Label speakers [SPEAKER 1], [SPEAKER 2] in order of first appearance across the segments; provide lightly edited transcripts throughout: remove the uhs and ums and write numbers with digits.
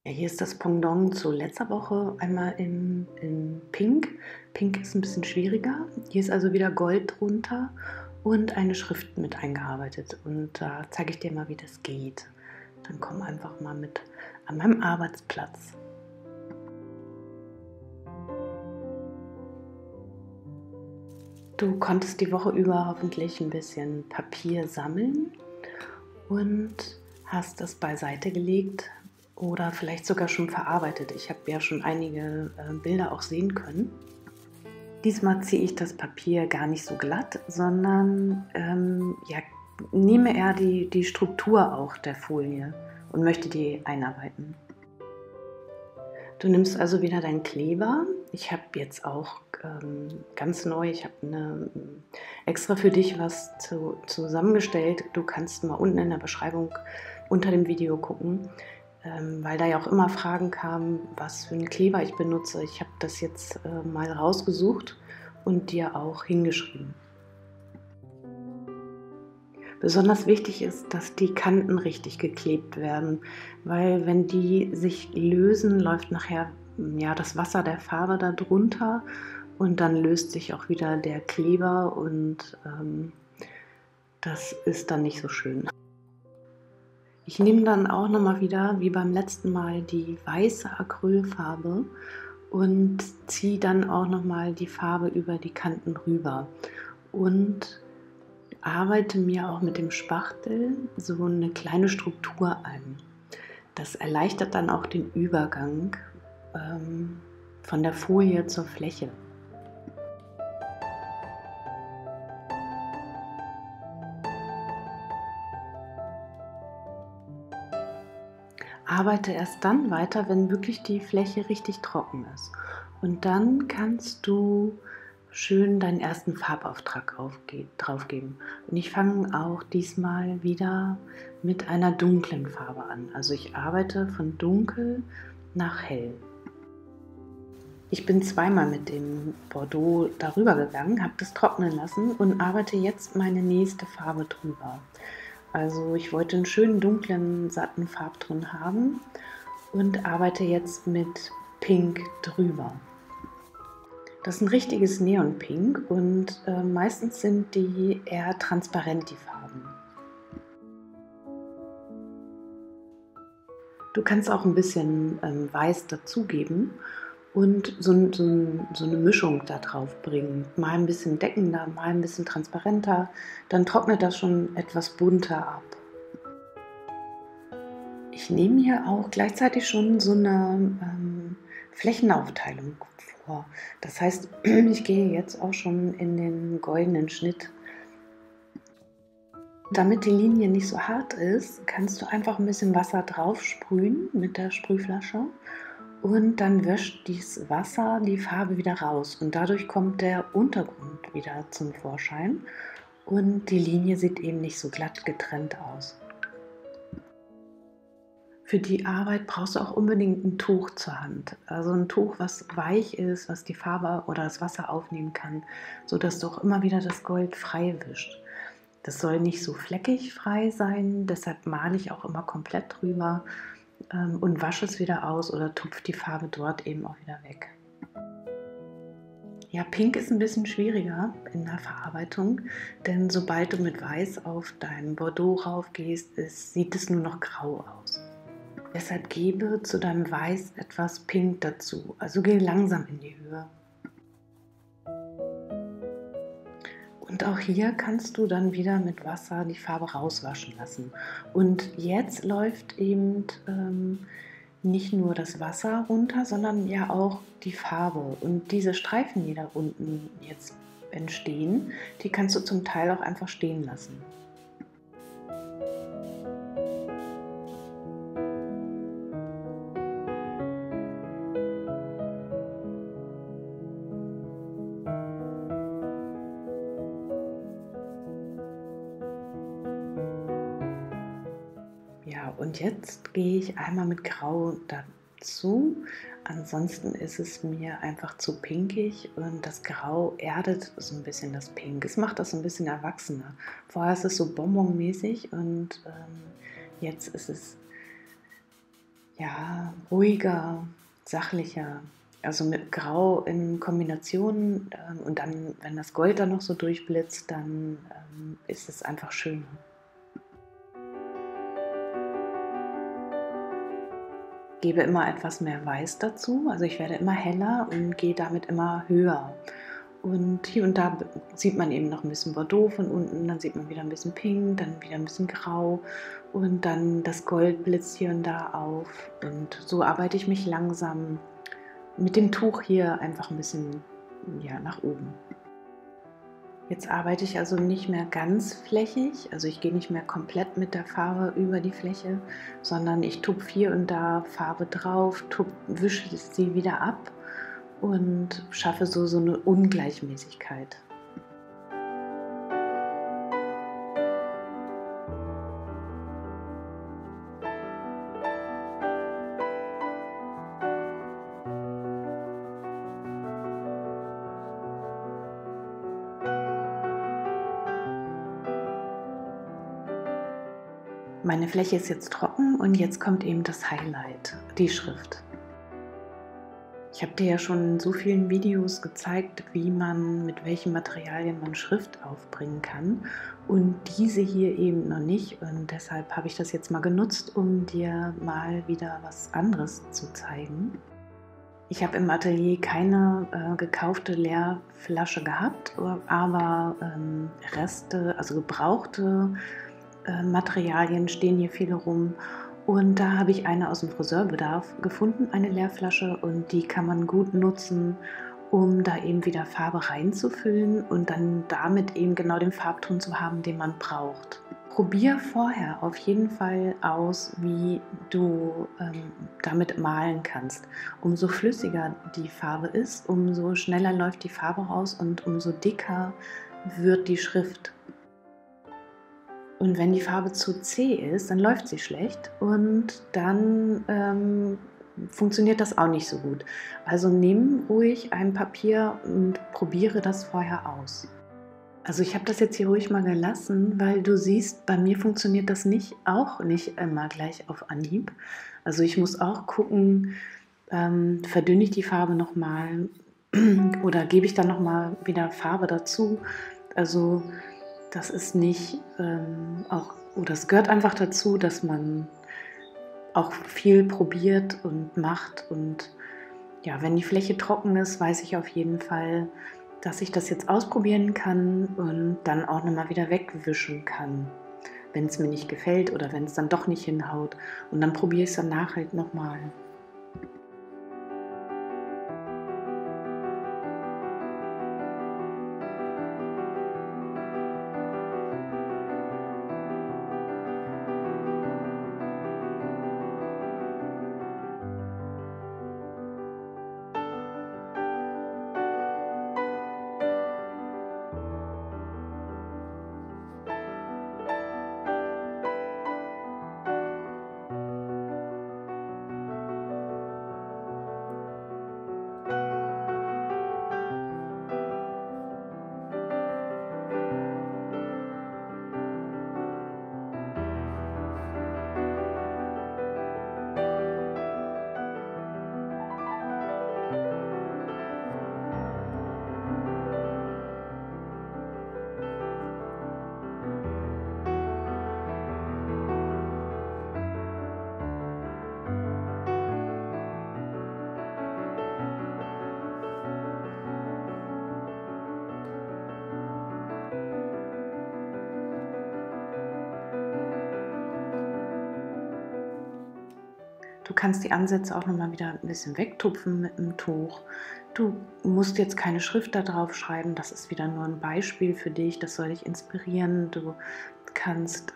[SPEAKER 1] Ja, hier ist das Pendant zu letzter Woche einmal in Pink. Pink ist ein bisschen schwieriger. Hier ist also wieder Gold drunter und eine Schrift mit eingearbeitet. Und da zeige ich dir mal, wie das geht. Dann komm einfach mal mit an meinem Arbeitsplatz. Du konntest die Woche über hoffentlich ein bisschen Papier sammeln und hast das beiseite gelegt oder vielleicht sogar schon verarbeitet. Ich habe ja schon einige Bilder auch sehen können. Diesmal ziehe ich das Papier gar nicht so glatt, sondern ja, nehme eher die Struktur auch der Folie und möchte die einarbeiten. Du nimmst also wieder deinen Kleber. Ich habe jetzt auch ganz neu, ich habe extra für dich was zusammengestellt. Du kannst mal unten in der Beschreibung unter dem Video gucken, weil da ja auch immer Fragen kamen, was für einen Kleber ich benutze. Ich habe das jetzt mal rausgesucht und dir auch hingeschrieben. Besonders wichtig ist, dass die Kanten richtig geklebt werden, weil wenn die sich lösen, läuft nachher ja, das Wasser der Farbe da drunter und dann löst sich auch wieder der Kleber und das ist dann nicht so schön. Ich nehme dann auch nochmal wieder, wie beim letzten Mal, die weiße Acrylfarbe und ziehe dann auch nochmal die Farbe über die Kanten rüber und arbeite mir auch mit dem Spachtel so eine kleine Struktur ein. Das erleichtert dann auch den Übergang von der Folie zur Fläche. Arbeite erst dann weiter, wenn wirklich die Fläche richtig trocken ist. Und dann kannst du schön deinen ersten Farbauftrag drauf geben. Und ich fange auch diesmal wieder mit einer dunklen Farbe an. Also ich arbeite von dunkel nach hell. Ich bin zweimal mit dem Bordeaux darüber gegangen, habe das trocknen lassen und arbeite jetzt meine nächste Farbe drüber. Also ich wollte einen schönen dunklen, satten Farbton haben und arbeite jetzt mit Pink drüber. Das ist ein richtiges Neonpink und meistens sind die eher transparent, die Farben. Du kannst auch ein bisschen Weiß dazugeben und so eine Mischung da drauf bringen. Mal ein bisschen deckender, mal ein bisschen transparenter. Dann trocknet das schon etwas bunter ab. Ich nehme hier auch gleichzeitig schon so eine Flächenaufteilung vor. Das heißt, ich gehe jetzt auch schon in den goldenen Schnitt. Damit die Linie nicht so hart ist, kannst du einfach ein bisschen Wasser drauf sprühen mit der Sprühflasche und dann wäscht dieses Wasser die Farbe wieder raus und dadurch kommt der Untergrund wieder zum Vorschein und die Linie sieht eben nicht so glatt getrennt aus. Für die Arbeit brauchst du auch unbedingt ein Tuch zur Hand. Also ein Tuch, was weich ist, was die Farbe oder das Wasser aufnehmen kann, sodass du auch immer wieder das Gold frei wischt. Das soll nicht so fleckig frei sein, deshalb male ich auch immer komplett drüber und wasche es wieder aus oder tupfe die Farbe dort eben auch wieder weg. Ja, Pink ist ein bisschen schwieriger in der Verarbeitung, denn sobald du mit Weiß auf dein Bordeaux raufgehst, sieht es nur noch grau aus. Deshalb gebe zu deinem Weiß etwas Pink dazu, also geh langsam in die Höhe. Und auch hier kannst du dann wieder mit Wasser die Farbe rauswaschen lassen. Und jetzt läuft eben nicht nur das Wasser runter, sondern ja auch die Farbe. Und diese Streifen, die da unten jetzt entstehen, die kannst du zum Teil auch einfach stehen lassen. Ja, und jetzt gehe ich einmal mit Grau dazu. Ansonsten ist es mir einfach zu pinkig und das Grau erdet so ein bisschen das Pink. Es macht das so ein bisschen erwachsener. Vorher ist es so bonbonmäßig und jetzt ist es ja, ruhiger, sachlicher. Also mit Grau in Kombination und dann, wenn das Gold dann noch so durchblitzt, dann ist es einfach schön. Gebe immer etwas mehr Weiß dazu, also ich werde immer heller und gehe damit immer höher. Und hier und da sieht man eben noch ein bisschen Bordeaux von unten, dann sieht man wieder ein bisschen Pink, dann wieder ein bisschen Grau und dann das Gold blitzt hier und da auf. Und so arbeite ich mich langsam mit dem Tuch hier einfach ein bisschen, ja, nach oben. Jetzt arbeite ich also nicht mehr ganz flächig, also ich gehe nicht mehr komplett mit der Farbe über die Fläche, sondern ich tupfe hier und da Farbe drauf, wische sie wieder ab und schaffe so eine Ungleichmäßigkeit. Meine Fläche ist jetzt trocken und jetzt kommt eben das Highlight, die Schrift. Ich habe dir ja schon in so vielen Videos gezeigt, wie man mit welchen Materialien man Schrift aufbringen kann und diese hier eben noch nicht und deshalb habe ich das jetzt mal genutzt, um dir mal wieder was anderes zu zeigen. Ich habe im Atelier keine gekaufte Leerflasche gehabt, aber Reste, also gebrauchte Materialien stehen hier viele rum. Und da habe ich eine aus dem Friseurbedarf gefunden, eine Leerflasche, und die kann man gut nutzen, um da eben wieder Farbe reinzufüllen und dann damit eben genau den Farbton zu haben, den man braucht. Probier vorher auf jeden Fall aus, wie du damit malen kannst. Umso flüssiger die Farbe ist, umso schneller läuft die Farbe raus und umso dicker wird die Schrift. Und wenn die Farbe zu zäh ist, dann läuft sie schlecht und dann funktioniert das auch nicht so gut. Also nimm ruhig ein Papier und probiere das vorher aus. Also ich habe das jetzt hier ruhig mal gelassen, weil du siehst, bei mir funktioniert das auch nicht immer gleich auf Anhieb. Also ich muss auch gucken, verdünne ich die Farbe nochmal oder gebe ich dann nochmal wieder Farbe dazu. Also das ist nicht oder es gehört einfach dazu, dass man auch viel probiert und macht. Und ja, wenn die Fläche trocken ist, weiß ich auf jeden Fall, dass ich das jetzt ausprobieren kann und dann auch nochmal wieder wegwischen kann, wenn es mir nicht gefällt oder wenn es dann doch nicht hinhaut. Und dann probiere ich es danach halt nochmal. Du kannst die Ansätze auch nochmal wieder ein bisschen wegtupfen mit dem Tuch. Du musst jetzt keine Schrift da drauf schreiben, das ist wieder nur ein Beispiel für dich, das soll dich inspirieren. Du kannst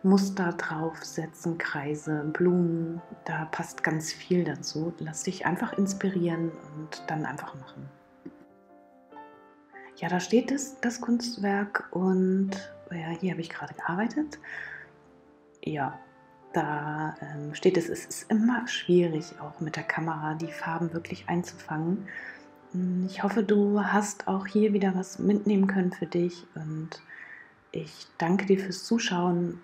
[SPEAKER 1] Muster draufsetzen, Kreise, Blumen, da passt ganz viel dazu. Lass dich einfach inspirieren und dann einfach machen. Ja, da steht das Kunstwerk und ja, hier habe ich gerade gearbeitet. Ja, da steht es ist immer schwierig, auch mit der Kamera die Farben wirklich einzufangen. Ich hoffe, du hast auch hier wieder was mitnehmen können für dich und ich danke dir fürs Zuschauen.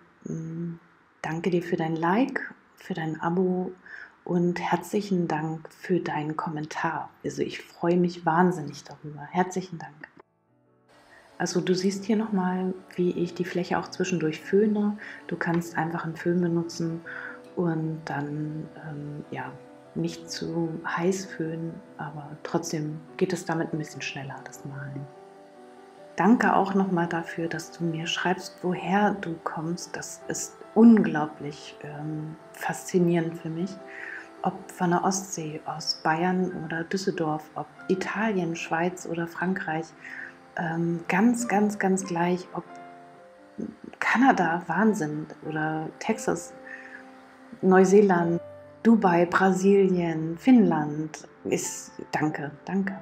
[SPEAKER 1] Danke dir für dein Like für dein Abo und herzlichen Dank für deinen Kommentar. Also ich freue mich wahnsinnig darüber. Herzlichen Dank. Also du siehst hier nochmal, wie ich die Fläche auch zwischendurch föhne. Du kannst einfach einen Föhn benutzen und dann ja, nicht zu heiß föhnen, aber trotzdem geht es damit ein bisschen schneller, das Malen. Danke auch nochmal dafür, dass du mir schreibst, woher du kommst. Das ist unglaublich faszinierend für mich. Ob von der Ostsee, aus Bayern oder Düsseldorf, ob Italien, Schweiz oder Frankreich. Ganz, ganz, ganz gleich, ob Kanada, Wahnsinn, oder Texas, Neuseeland, Dubai, Brasilien, Finnland. Danke, danke.